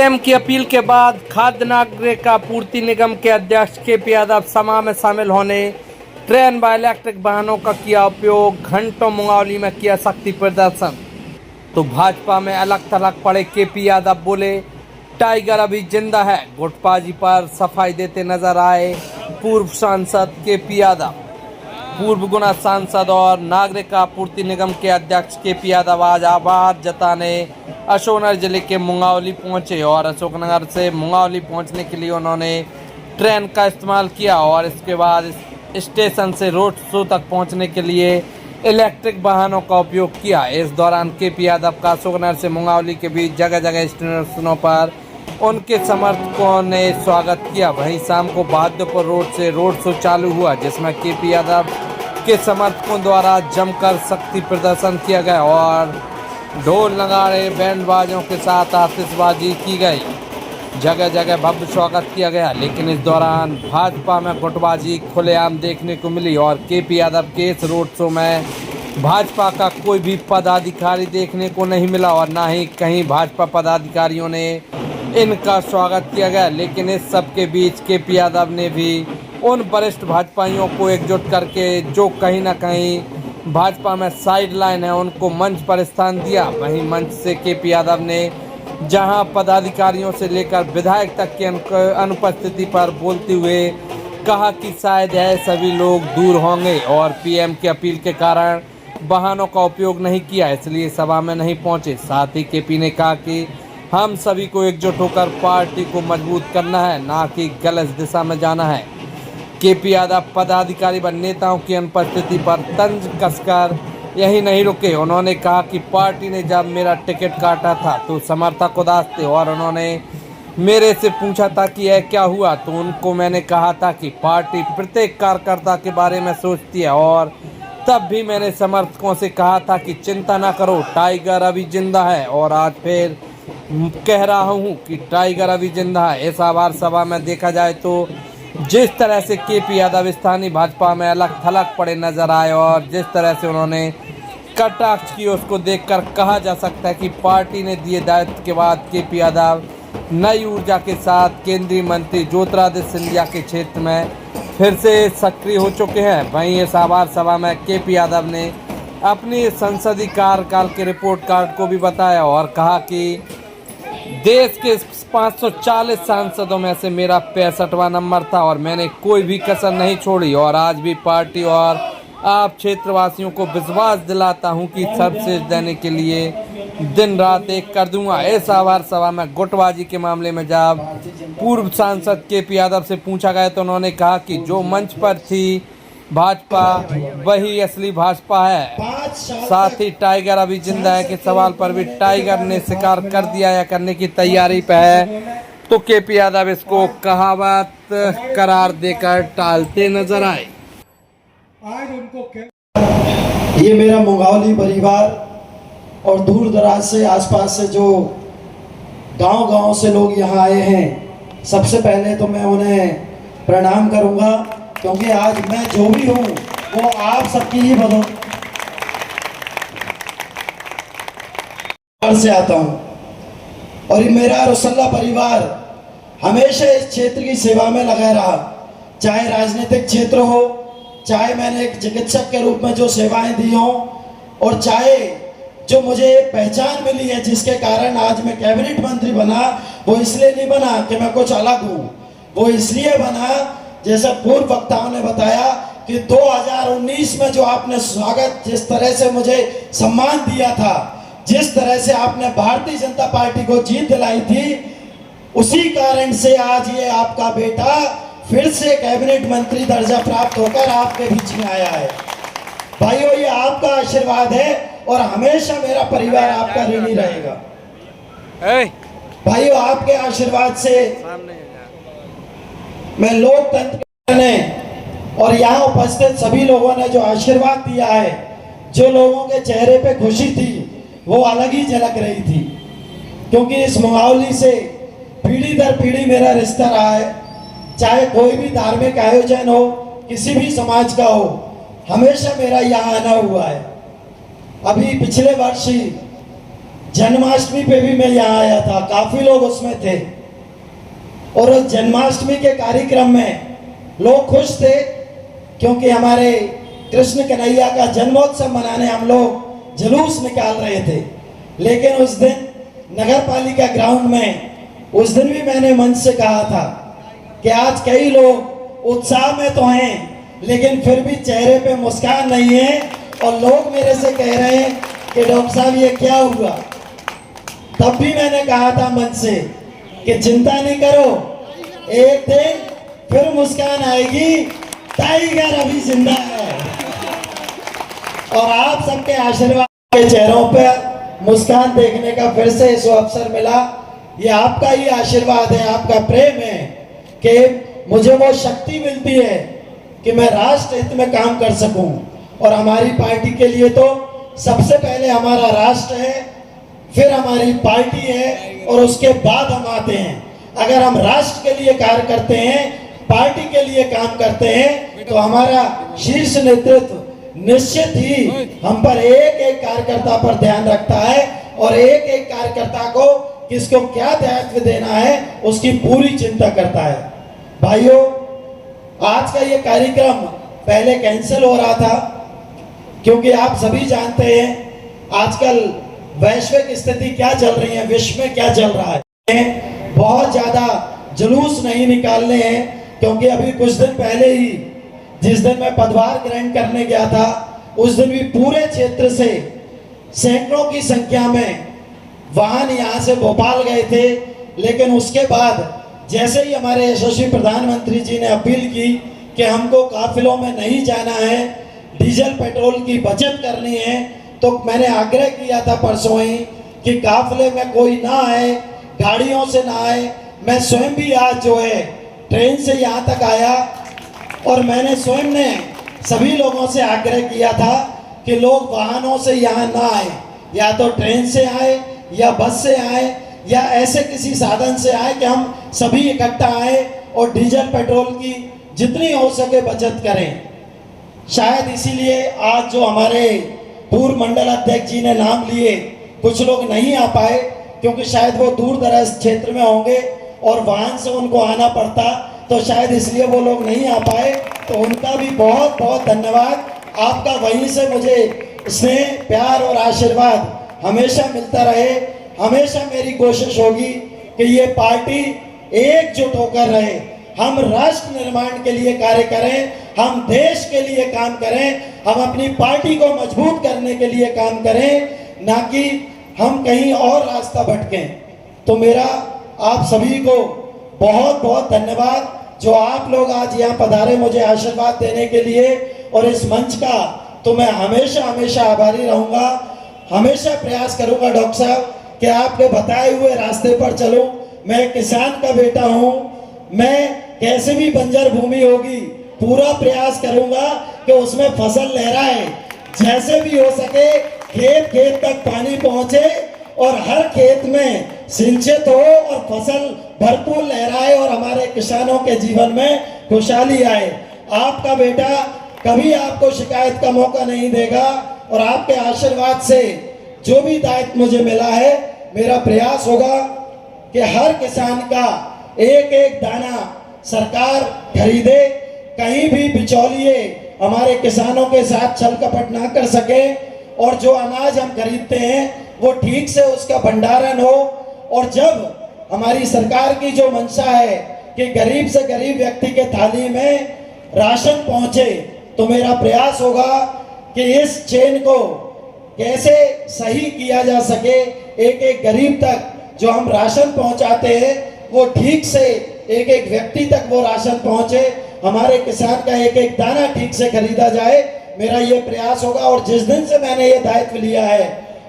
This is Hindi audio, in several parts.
पीएम की अपील के बाद खाद्य नागरिक आपूर्ति निगम के अध्यक्ष केपी यादव सभा में शामिल होने ट्रेन व इलेक्ट्रिक वाहनों का किया उपयोग, घंटों मुंगावली में किया शक्ति प्रदर्शन। तो भाजपा में अलग थलग पड़े केपी यादव बोले, टाइगर अभी जिंदा है। गुटबाजी पर सफाई देते नजर आए पूर्व सांसद केपी यादव। पूर्व गुना सांसद और नागरिक आपूर्ति निगम के अध्यक्ष केपी यादव आज आभार जताने अशोकनगर जिले के मुंगावली पहुंचे और अशोकनगर से मुंगावली पहुंचने के लिए उन्होंने ट्रेन का इस्तेमाल किया और इसके बाद स्टेशन से रोड शो तक पहुंचने के लिए इलेक्ट्रिक वाहनों का उपयोग किया। इस दौरान केपी यादव का अशोकनगर से मुंगावली के बीच जगह जगह स्टेशनों पर उनके समर्थकों ने स्वागत किया। वहीं शाम को बहादुरपुर रोड से रोड शो चालू हुआ, जिसमें केपी यादव के समर्थकों द्वारा जमकर शक्ति प्रदर्शन किया गया और ढोल नगाड़े बैंड बाजों के साथ आतिशबाजी की गई। जगह जगह भव्य स्वागत किया गया, लेकिन इस दौरान भाजपा में गुटबाजी खुलेआम देखने को मिली और केपी यादव के इस रोड शो में भाजपा का कोई भी पदाधिकारी देखने को नहीं मिला और न ही कहीं भाजपा पदाधिकारियों ने इनका स्वागत किया गया। लेकिन इस सब के बीच केपी यादव ने भी उन वरिष्ठ भाजपाइयों को एकजुट करके जो कहीं ना कहीं भाजपा में साइड लाइन है उनको मंच पर स्थान दिया। वहीं मंच से केपी यादव ने जहां पदाधिकारियों से लेकर विधायक तक की अनुपस्थिति पर बोलते हुए कहा कि शायद है सभी लोग दूर होंगे और पीएम की अपील के कारण वाहनों का उपयोग नहीं किया, इसलिए सभा में नहीं पहुंचे। साथ ही केपी ने कहा कि हम सभी को एकजुट होकर पार्टी को मजबूत करना है, ना कि गलत दिशा में जाना है। केपी यादव पदाधिकारी व नेताओं की अनुपस्थिति पर तंज कसकर यही नहीं रुके। उन्होंने कहा कि पार्टी ने जब मेरा टिकट काटा था तो समर्थक उदास थे और उन्होंने मेरे से पूछा था कि यह क्या हुआ, तो उनको मैंने कहा था कि पार्टी प्रत्येक कार्यकर्ता के बारे में सोचती है और तब भी मैंने समर्थकों से कहा था कि चिंता ना करो, टाइगर अभी जिंदा है। और आज फिर कह रहा हूँ कि टाइगर अभी जिंदा है। इस आभार सभा में देखा जाए तो जिस तरह से केपी यादव स्थानीय भाजपा में अलग थलग पड़े नजर आए और जिस तरह से उन्होंने कटाक्ष की, उसको देखकर कहा जा सकता है कि पार्टी ने दिए दायित्व के बाद केपी यादव नई ऊर्जा के साथ केंद्रीय मंत्री ज्योतिरादित्य सिंधिया के क्षेत्र में फिर से सक्रिय हो चुके हैं। वहीं इस आभार सभा में केपी यादव ने अपनी संसदीय कार्यकाल के रिपोर्ट कार्ड को भी बताया और कहा कि देश के 540 सांसदों में से मेरा 65वां नंबर था और मैंने कोई भी कसर नहीं छोड़ी और आज भी पार्टी और आप क्षेत्रवासियों को विश्वास दिलाता हूं कि सर्विस देने के लिए दिन रात एक कर दूंगा। इस आभार सभा में गुटबाजी के मामले में जब पूर्व सांसद केपी यादव से पूछा गया तो उन्होंने कहा कि जो मंच पर थी भाजपा वही असली भाजपा है। साथ ही टाइगर अभी जिंदा है के सवाल पर भी टाइगर ने शिकार कर दिया या करने की तैयारी पे है, तो केपी यादव इसको कहावत करार देकर टालते नजर आए। ये मेरा मुंगावली परिवार और दूर दराज से आसपास से जो गांव-गांव से लोग यहाँ आए हैं, सबसे पहले तो मैं उन्हें प्रणाम करूंगा क्योंकि आज मैं जो भी हूँ वो आप सबकी ही बदौलत से आता हूँ। और ये मेरा रसल्ला परिवार हमेशा इस क्षेत्र की सेवा में लगा रहा, चाहे राजनीतिक क्षेत्र हो, चाहे मैंने एक चिकित्सक के रूप में जो सेवाएं दी हों और चाहे जो मुझे पहचान मिली है जिसके कारण आज मैं कैबिनेट मंत्री बना, वो इसलिए नहीं बना कि मैं कुछ अलग हूँ, वो इसलिए बना जैसा पूर्व वक्ताओं ने बताया कि 2019 में जो आपने स्वागत, जिस तरह से मुझे सम्मान दिया था, जिस तरह से आपने भारतीय जनता पार्टी को जीत दिलाई थी, उसी कारण से आज ये आपका बेटा फिर से कैबिनेट मंत्री दर्जा प्राप्त होकर आपके बीच में आया है। भाइयों, ये आपका आशीर्वाद है और हमेशा मेरा परिवार आपका ऋणी रहेगा। भाइयों, आपके आशीर्वाद से मैं लोकतंत्र ने और यहाँ उपस्थित सभी लोगों ने जो आशीर्वाद दिया है, जो लोगों के चेहरे पे खुशी थी वो अलग ही झलक रही थी, क्योंकि इस मुंगावली से पीढ़ी दर पीढ़ी मेरा रिश्ता रहा है। चाहे कोई भी धार्मिक आयोजन हो, किसी भी समाज का हो, हमेशा मेरा यहाँ आना हुआ है। अभी पिछले वर्ष ही जन्माष्टमी पे भी मैं यहाँ आया था, काफी लोग उसमें थे और उस जन्माष्टमी के कार्यक्रम में लोग खुश थे क्योंकि हमारे कृष्ण कन्हैया का जन्मोत्सव मनाने हम लोग जुलूस निकाल रहे थे। लेकिन उस दिन नगर पालिका ग्राउंड में उस दिन भी मैंने मंच से कहा था कि आज कई लोग उत्साह में तो हैं लेकिन फिर भी चेहरे पे मुस्कान नहीं है और लोग मेरे से कह रहे हैं कि डॉक्टर साहब ये क्या हुआ। तब भी मैंने कहा था मंच से कि चिंता नहीं करो, एक दिन फिर मुस्कान आएगी, टाइगर अभी जिंदा है। और आप सबके आशीर्वाद के चेहरों पर मुस्कान देखने का फिर से इस अवसर मिला। ये आपका ही आशीर्वाद है, आपका प्रेम है कि मुझे वो शक्ति मिलती है कि मैं राष्ट्र हित में काम कर सकूं। और हमारी पार्टी के लिए तो सबसे पहले हमारा राष्ट्र है, फिर हमारी पार्टी है और उसके बाद हम आते हैं। अगर हम राष्ट्र के लिए कार्य करते हैं, पार्टी के लिए काम करते हैं, तो हमारा शीर्ष नेतृत्व निश्चित ही हम पर एक एक कार्यकर्ता पर ध्यान रखता है और एक एक कार्यकर्ता को किसको क्या दायित्व देना है उसकी पूरी चिंता करता है। भाइयों, आज का ये कार्यक्रम पहले कैंसिल हो रहा था क्योंकि आप सभी जानते हैं आजकल वैश्विक स्थिति क्या चल रही है, विश्व में क्या चल रहा है। बहुत ज्यादा जुलूस नहीं निकालने हैं क्योंकि अभी कुछ दिन पहले ही जिस दिन मैं पदभार ग्रहण करने गया था उस दिन भी पूरे क्षेत्र से सैकड़ों की संख्या में वाहन यहाँ से भोपाल गए थे। लेकिन उसके बाद जैसे ही हमारे यशस्वी प्रधानमंत्री जी ने अपील की कि हमको काफिलों में नहीं जाना है, डीजल पेट्रोल की बचत करनी है, तो मैंने आग्रह किया था परसों ही कि काफिले में कोई ना आए, गाड़ियों से ना आए। मैं स्वयं भी आज जो है ट्रेन से यहाँ तक आया और मैंने स्वयं ने सभी लोगों से आग्रह किया था कि लोग वाहनों से यहाँ ना आए, या तो ट्रेन से आए या बस से आए या ऐसे किसी साधन से आए कि हम सभी इकट्ठा आए और डीजल पेट्रोल की जितनी हो सके बचत करें। शायद इसीलिए आज जो हमारे पूर्व मंडल अध्यक्ष जी ने नाम लिए, कुछ लोग नहीं आ पाए क्योंकि शायद वो दूर दराज क्षेत्र में होंगे और वाहन से उनको आना पड़ता, तो शायद इसलिए वो लोग नहीं आ पाए। तो उनका भी बहुत बहुत धन्यवाद। आपका वहीं से मुझे स्नेह, प्यार और आशीर्वाद हमेशा मिलता रहे। हमेशा मेरी कोशिश होगी कि ये पार्टी एकजुट होकर रहे, हम राष्ट्र निर्माण के लिए कार्य करें, हम देश के लिए काम करें, हम अपनी पार्टी को मजबूत करने के लिए काम करें, ना कि हम कहीं और रास्ता भटकें। तो मेरा आप सभी को बहुत बहुत धन्यवाद जो आप लोग आज यहाँ पधारे मुझे आशीर्वाद देने के लिए। और इस मंच का तो मैं हमेशा हमेशा आभारी रहूंगा, हमेशा प्रयास करूंगा डॉक्टर साहब कि आपके बताए हुए रास्ते पर चलूं। मैं किसान का बेटा हूं, मैं कैसे भी बंजर भूमि होगी पूरा प्रयास करूंगा कि उसमें फसल लहराए, जैसे भी हो सके खेत खेत तक पानी पहुंचे और हर खेत में सिंचित हो और फसल भरपूर लहराए और हमारे किसानों के जीवन में खुशहाली आए। आपका बेटा कभी आपको शिकायत का मौका नहीं देगा और आपके आशीर्वाद से जो भी दायित्व मुझे मिला है, मेरा प्रयास होगा कि हर किसान का एक एक दाना सरकार खरीदे, कहीं भी बिचौलिए हमारे किसानों के साथ छल कपट ना कर सके और जो अनाज हम खरीदते हैं वो ठीक से उसका भंडारण हो। और जब हमारी सरकार की जो मंशा है कि गरीब से गरीब व्यक्ति के थाली में राशन पहुंचे, तो मेरा प्रयास होगा कि इस चेन को कैसे सही किया जा सके, एक एक गरीब तक जो हम राशन पहुंचाते हैं वो ठीक से एक एक व्यक्ति तक वो राशन पहुंचे, हमारे किसान का एक एक दाना ठीक से खरीदा जाए। मेरा ये प्रयास होगा। और जिस दिन से मैंने ये दायित्व लिया है,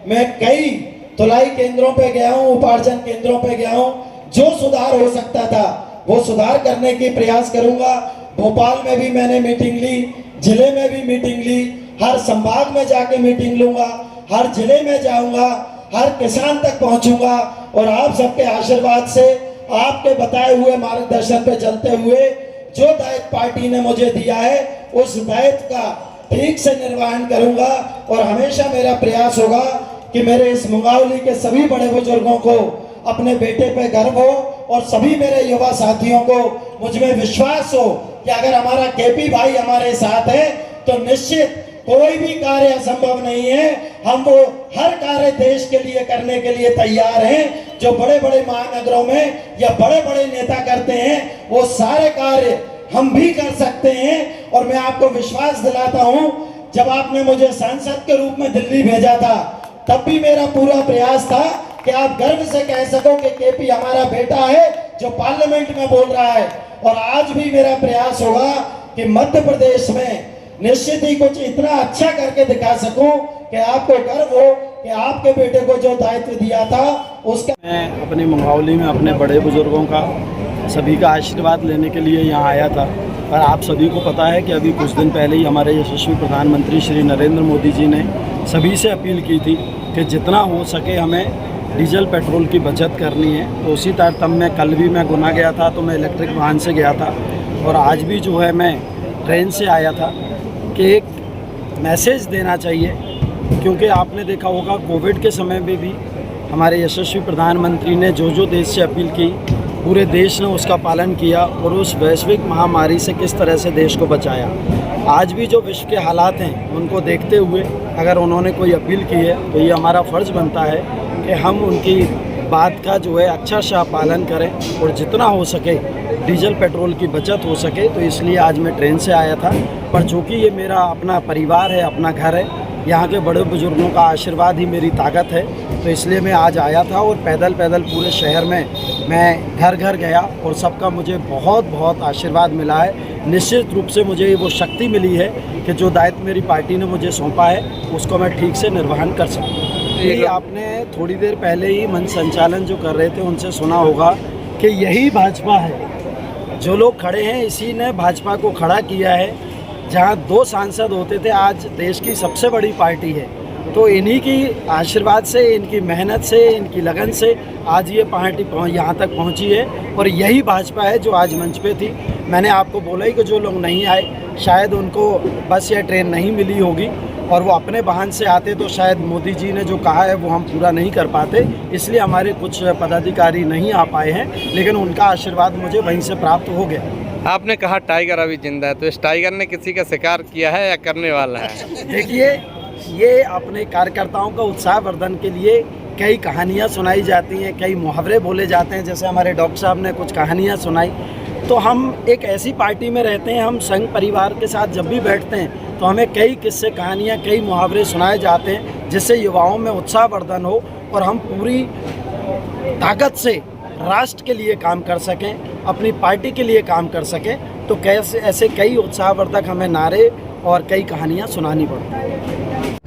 मैं कई तुलाई केंद्रों पे गया हूँ, उपार्जन केंद्रों पे गया हूँ, जो सुधार हो सकता था वो सुधार करने की प्रयास करूंगा। भोपाल में भी मैंने मीटिंग ली, जिले में भी मीटिंग ली, हर संभाग में जाके मीटिंग लूंगा, हर जिले में जाऊंगा, हर किसान तक पहुंचूंगा और आप सबके आशीर्वाद से, आपके बताए हुए मार्गदर्शन पे चलते हुए जो दायित्व पार्टी ने मुझे दिया है उस दायित्व का ठीक से निर्वहन करूंगा। और हमेशा मेरा प्रयास होगा कि मेरे इस मुंगावली के सभी बड़े बुजुर्गों को अपने बेटे पे गर्व हो और सभी मेरे युवा साथियों को मुझ में विश्वास हो कि अगर हमारा केपी भाई हमारे साथ है तो निश्चित कोई भी कार्य असंभव नहीं है। हम वो हर कार्य देश के लिए करने के लिए तैयार हैं। जो बड़े बड़े महानगरों में या बड़े बड़े नेता करते हैं वो सारे कार्य हम भी कर सकते हैं। और मैं आपको विश्वास दिलाता हूं, जब आपने मुझे सांसद के रूप में दिल्ली भेजा था तब भी मेरा पूरा प्रयास था कि आप गर्व से कह सको कि केपी हमारा बेटा है जो पार्लियामेंट में बोल रहा है। और आज भी मेरा प्रयास होगा कि मध्य प्रदेश में निश्चित ही कुछ इतना अच्छा करके दिखा सकूं कि आपको गर्व हो कि आपके बेटे को जो दायित्व दिया था उसका। मैं अपनी मुंगावली में अपने बड़े बुजुर्गों का सभी का आशीर्वाद लेने के लिए यहाँ आया था। पर आप सभी को पता है कि अभी कुछ दिन पहले ही हमारे यशस्वी प्रधानमंत्री श्री नरेंद्र मोदी जी ने सभी से अपील की थी कि जितना हो सके हमें डीजल पेट्रोल की बचत करनी है। तो उसी तारतम्य में कल भी मैं गुना गया था तो मैं इलेक्ट्रिक वाहन से गया था और आज भी जो है मैं ट्रेन से आया था कि एक मैसेज देना चाहिए, क्योंकि आपने देखा होगा कोविड के समय में भी हमारे यशस्वी प्रधानमंत्री ने जो देश से अपील की पूरे देश ने उसका पालन किया और उस वैश्विक महामारी से किस तरह से देश को बचाया। आज भी जो विश्व के हालात हैं उनको देखते हुए अगर उन्होंने कोई अपील की है तो ये हमारा फ़र्ज़ बनता है कि हम उनकी बात का जो है अच्छा सा पालन करें और जितना हो सके डीजल पेट्रोल की बचत हो सके। तो इसलिए आज मैं ट्रेन से आया था। पर चूँकि ये मेरा अपना परिवार है, अपना घर है, यहाँ के बड़े बुजुर्गों का आशीर्वाद ही मेरी ताकत है, तो इसलिए मैं आज आया था और पैदल पैदल पूरे शहर में मैं घर घर गया और सबका मुझे बहुत बहुत आशीर्वाद मिला है। निश्चित रूप से मुझे वो शक्ति मिली है कि जो दायित्व मेरी पार्टी ने मुझे सौंपा है उसको मैं ठीक से निर्वहन कर सकूँ। यही आपने थोड़ी देर पहले ही मंच संचालन जो कर रहे थे उनसे सुना होगा कि यही भाजपा है। जो लोग खड़े हैं इसी ने भाजपा को खड़ा किया है। जहाँ 2 सांसद होते थे आज देश की सबसे बड़ी पार्टी है। तो इन्हीं की आशीर्वाद से, इनकी मेहनत से, इनकी लगन से आज ये पार्टी यहाँ तक पहुँची है और यही भाजपा है जो आज मंच पे थी। मैंने आपको बोला ही कि जो लोग नहीं आए शायद उनको बस या ट्रेन नहीं मिली होगी और वो अपने वाहन से आते तो शायद मोदी जी ने जो कहा है वो हम पूरा नहीं कर पाते, इसलिए हमारे कुछ पदाधिकारी नहीं आ पाए हैं, लेकिन उनका आशीर्वाद मुझे वहीं से प्राप्त हो गया। आपने कहा टाइगर अभी जिंदा है, तो इस टाइगर ने किसी का शिकार किया है या करने वाला है? देखिए, ये अपने कार्यकर्ताओं का उत्साहवर्धन के लिए कई कहानियाँ सुनाई जाती हैं, कई मुहावरे बोले जाते हैं। जैसे हमारे डॉक्टर साहब ने कुछ कहानियाँ सुनाई। तो हम एक ऐसी पार्टी में रहते हैं, हम संघ परिवार के साथ जब भी बैठते हैं तो हमें कई किस्से, कहानियाँ, कई मुहावरे सुनाए जाते हैं जिससे युवाओं में उत्साहवर्धन हो और हम पूरी ताकत से राष्ट्र के लिए काम कर सकें, अपनी पार्टी के लिए काम कर सकें। तो कैसे ऐसे कई उत्साहवर्धक हमें नारे और कई कहानियाँ सुनानी पड़ती हैं।